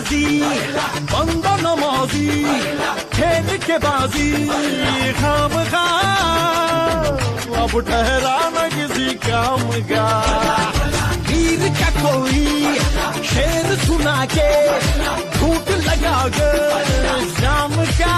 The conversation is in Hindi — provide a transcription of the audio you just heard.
गाजी बंदा नमाजी खेल के बाजी खामखा अब ठहरा न किसी काम का वीर क्या कोई शेर सुना के झूठ लगा के शाम का